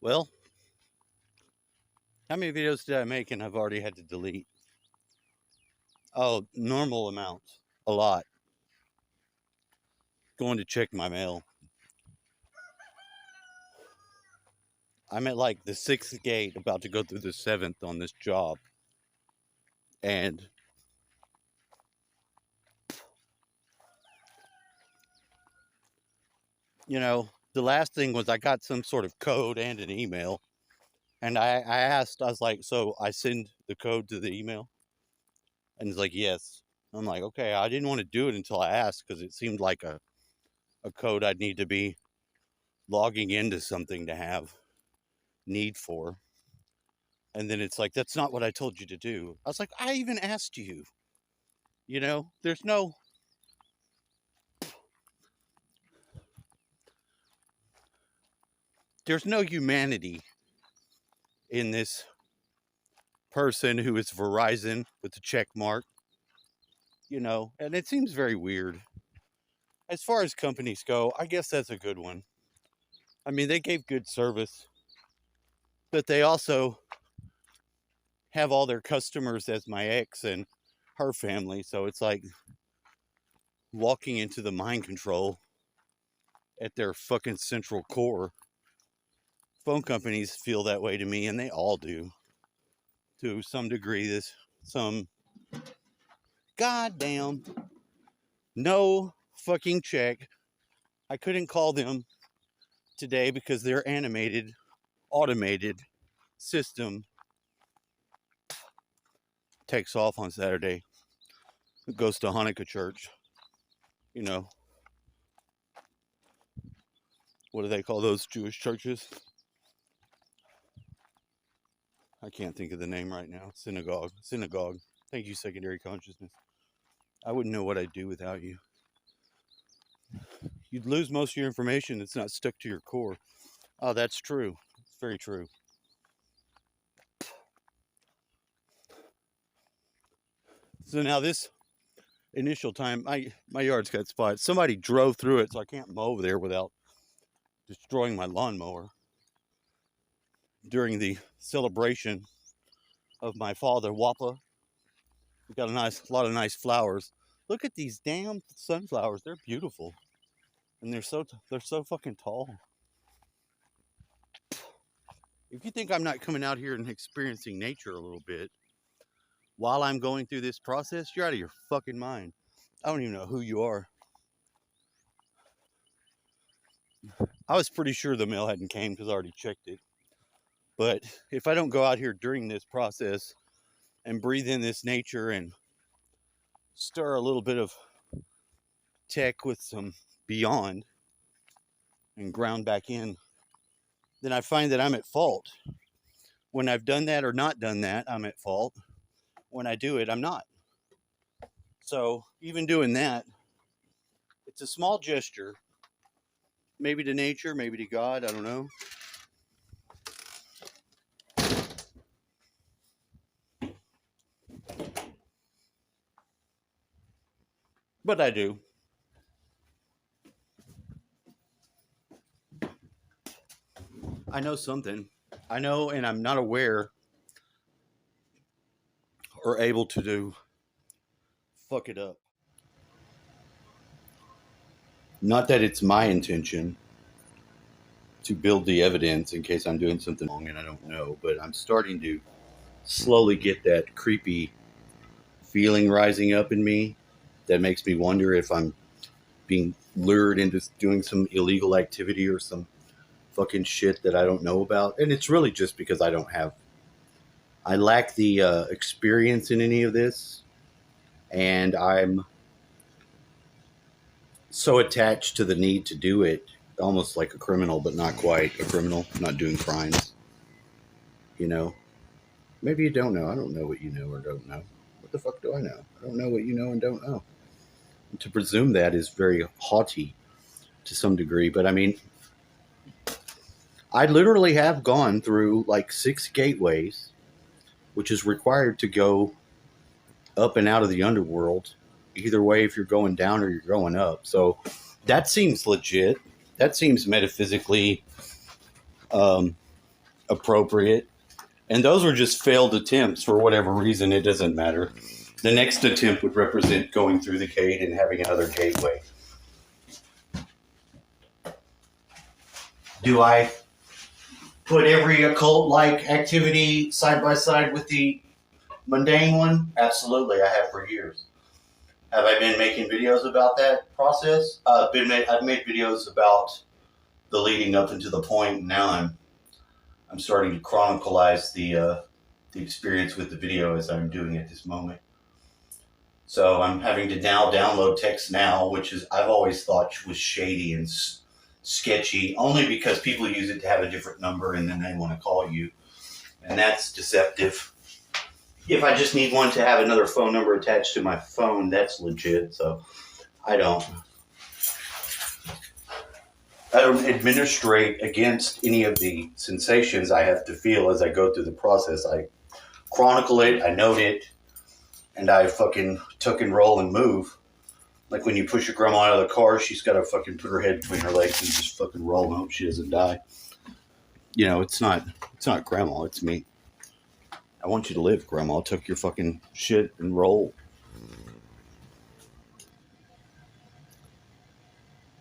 Well, how many videos did I make and I've already had to delete? Oh, normal amounts. A lot. Going to check my mail. I'm at like the sixth gate, about to go through the seventh on this job. And, the last thing was I got some sort of code and an email. And I asked, I was like, so I send the code to the email? And he's like, yes. I'm like, okay, I didn't want to do it until I asked because it seemed like a code I'd need to be logging into something to have need for. And then it's like, that's not what I told you to do. I was like, I even asked you. There's no humanity in this person who is Verizon with the check mark, and it seems very weird. As far as companies go, I guess that's a good one. I mean, they gave good service, but they also have all their customers as my ex and her family. So it's like walking into the mind control at their fucking central core. Phone companies feel that way to me, and they all do to some degree. Some goddamn no fucking check. I couldn't call them today because their automated system takes off on Saturday. It goes to Hanukkah church. What do they call those Jewish churches? I can't think of the name right now. Synagogue. Thank you, secondary consciousness. I wouldn't know what I'd do without you. You'd lose most of your information that's not stuck to your core. Oh, that's true. It's very true. So now this initial time, my yard's got spots. Somebody drove through it, so I can't mow there without destroying my lawnmower. During the celebration of my father, Wappa, we got a lot of nice flowers. Look at these damn sunflowers. They're beautiful. And they're so fucking tall. If you think I'm not coming out here and experiencing nature a little bit while I'm going through this process, you're out of your fucking mind. I don't even know who you are. I was pretty sure the mail hadn't came because I already checked it. But if I don't go out here during this process and breathe in this nature and stir a little bit of tech with some beyond and ground back in, then I find that I'm at fault. When I've done that or not done that, I'm at fault. When I do it, I'm not. So even doing that, it's a small gesture. Maybe to nature, maybe to God, I don't know. But I do. I know something. I know, and I'm not aware or able to do fuck it up. Not that it's my intention to build the evidence in case I'm doing something wrong and I don't know, but I'm starting to slowly get that creepy feeling rising up in me that makes me wonder if I'm being lured into doing some illegal activity or some fucking shit that I don't know about. And it's really just because I lack the experience in any of this. And I'm so attached to the need to do it, almost like a criminal, but not quite a criminal, not doing crimes. Maybe you don't know. I don't know what you know or don't know. What the fuck do I know? I don't know what you know and don't know. And to presume that is very haughty to some degree, but I mean, I literally have gone through like 6 gateways, which is required to go up and out of the underworld. Either way, if you're going down or you're going up. So that seems legit. That seems metaphysically appropriate. And those were just failed attempts for whatever reason. It doesn't matter. The next attempt would represent going through the gate and having another gateway. Do I put every occult-like activity side by side with the mundane one? Absolutely, I have for years. Have I been making videos about that process? I've made videos about the leading up into the point, and now I'm starting to chronicleize the experience with the video as I'm doing at this moment. So I'm having to now download text now, which is I've always thought was shady and sketchy, only because people use it to have a different number and then they want to call you, and that's deceptive. If I just need one to have another phone number attached to my phone, that's legit. So I don't administrate against any of the sensations I have to feel as I go through the process. I chronicle it, I note it, and I fucking tuck and roll and move. Like when you push your grandma out of the car, she's got to fucking put her head between her legs and just fucking roll and hope she doesn't die. You know, it's not grandma, it's me. I want you to live, grandma. Tuck your fucking shit and roll.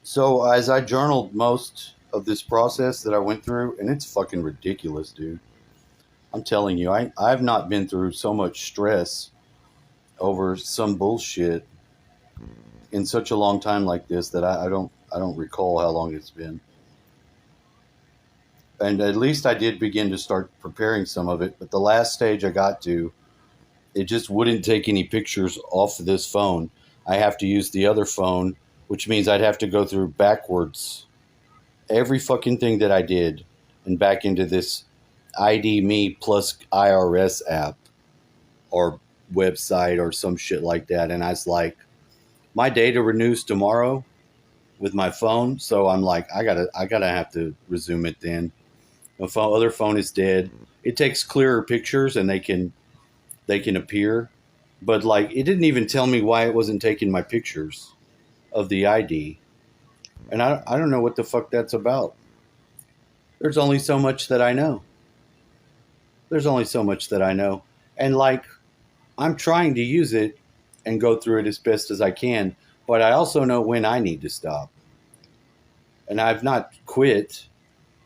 So as I journaled most of this process that I went through, and it's fucking ridiculous, dude. I'm telling you, I've not been through so much stress over some bullshit in such a long time like this that I don't recall how long it's been. And at least I did begin to start preparing some of it. But the last stage I got to, it just wouldn't take any pictures off of this phone. I have to use the other phone, which means I'd have to go through backwards every fucking thing that I did and back into this ID Me plus IRS app or website or some shit like that. And I was like, my data renews tomorrow with my phone. So I'm like, I gotta have to resume it then. My other phone is dead. It takes clearer pictures and they can appear, but like it didn't even tell me why it wasn't taking my pictures of the ID, and I don't know what the fuck that's about. There's only so much that I know. And like I'm trying to use it and go through it as best as I can, but I also know when I need to stop. And I've not quit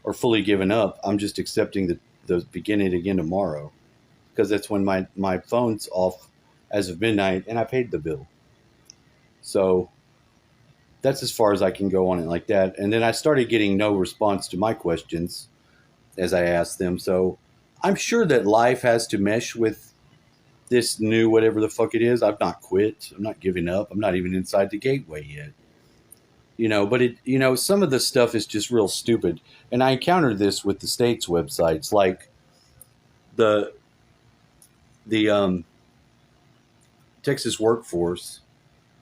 or fully given up. I'm just accepting the beginning again tomorrow, because that's when my phone's off as of midnight and I paid the bill. So that's as far as I can go on it like that. And then I started getting no response to my questions as I asked them. So I'm sure that life has to mesh with this new whatever the fuck it is. I've not quit. I'm not giving up. I'm not even inside the gateway yet. You know, but some of the stuff is just real stupid. And I encountered this with the state's websites, like the Texas Workforce.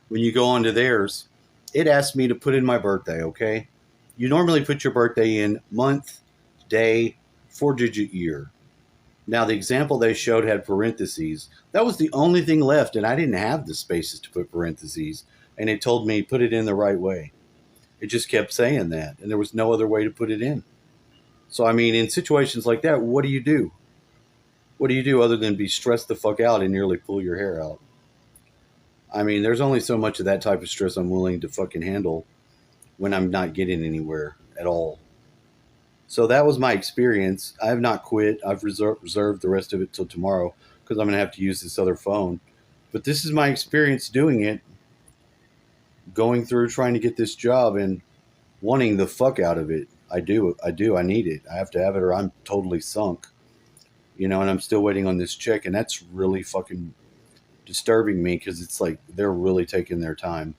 When you go onto theirs, it asks me to put in my birthday, okay? You normally put your birthday in month, day, 4-digit year. Now, the example they showed had parentheses. That was the only thing left, and I didn't have the spaces to put parentheses. And it told me put it in the right way. It just kept saying that, and there was no other way to put it in. So, I mean, in situations like that, what do you do? What do you do other than be stressed the fuck out and nearly pull your hair out? I mean, there's only so much of that type of stress I'm willing to fucking handle when I'm not getting anywhere at all. So that was my experience. I have not quit. I've reserved the rest of it till tomorrow because I'm going to have to use this other phone. But this is my experience doing it, going through trying to get this job and wanting the fuck out of it. I do. I need it. I have to have it or I'm totally sunk. You know, and I'm still waiting on this check, and that's really fucking disturbing me because it's like they're really taking their time.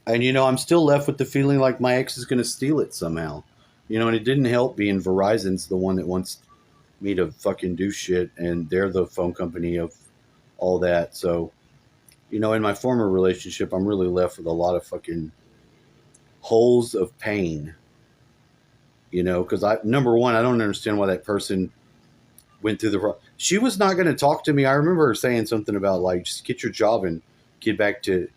And, you know, I'm still left with the feeling like my ex is going to steal it somehow. You know, and it didn't help being Verizon's the one that wants me to fucking do shit, and they're the phone company of all that. So, you know, in my former relationship, I'm really left with a lot of fucking holes of pain. You know, because number one, I don't understand why that person went through she was not going to talk to me. I remember her saying something about like, just get your job and get back to,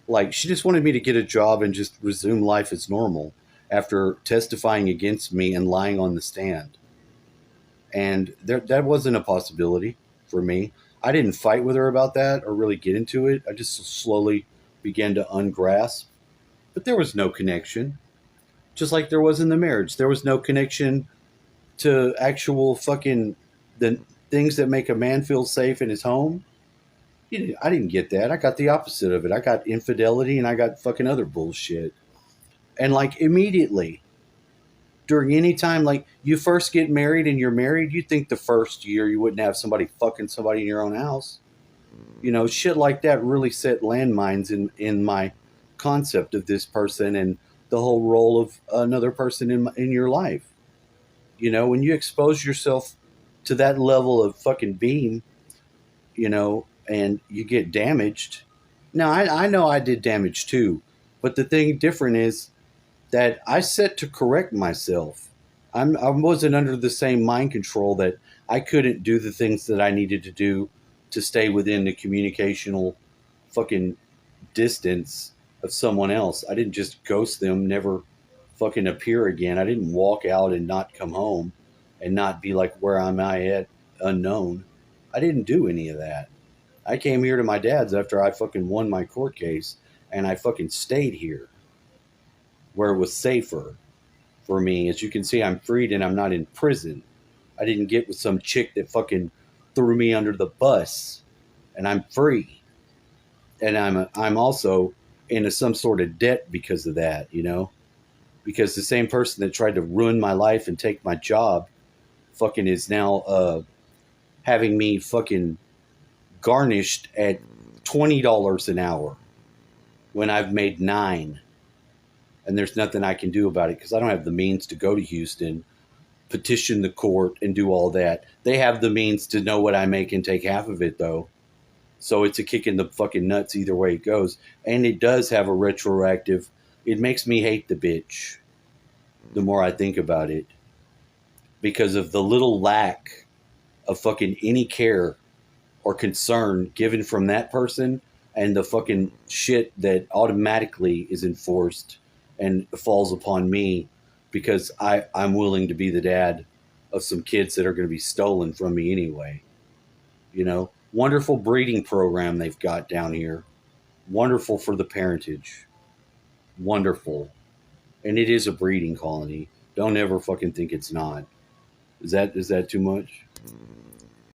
like, she just wanted me to get a job and just resume life as normal. after testifying against me and lying on the stand. And that wasn't a possibility for me. I didn't fight with her about that or really get into it. I just slowly began to ungrasp. But there was no connection, just like there was in the marriage. There was no connection to actual fucking the things that make a man feel safe in his home. I didn't get that. I got the opposite of it. I got infidelity and I got fucking other bullshit. And like immediately during any time, like you first get married and you're married, you think the first year you wouldn't have somebody fucking somebody in your own house. You know, shit like that really set landmines in my concept of this person and the whole role of another person in your life. You know, when you expose yourself to that level of fucking being, you know, and you get damaged. Now, I know I did damage too, but the thing different is that I set to correct myself. I wasn't under the same mind control that I couldn't do the things that I needed to do to stay within the communicational fucking distance of someone else. I didn't just ghost them, never fucking appear again. I didn't walk out and not come home and not be like, where am I at? Unknown. I didn't do any of that. I came here to my dad's after I fucking won my court case and I fucking stayed here where it was safer for me. As you can see, I'm freed and I'm not in prison. I didn't get with some chick that fucking threw me under the bus and I'm free. And I'm also into some sort of debt because of that, you know? Because the same person that tried to ruin my life and take my job fucking is now having me fucking garnished at $20 an hour when I've made $9, and there's nothing I can do about it because I don't have the means to go to Houston, petition the court, and do all that. They have the means to know what I make and take half of it, though. So it's a kick in the fucking nuts either way it goes. And it does have a retroactive. It makes me hate the bitch the more I think about it because of the little lack of fucking any care or concern given from that person and the fucking shit that automatically is enforced and falls upon me because I'm willing to be the dad of some kids that are going to be stolen from me anyway. You know, wonderful breeding program they've got down here. Wonderful for the parentage. Wonderful. And it is a breeding colony. Don't ever fucking think it's not. Is that too much?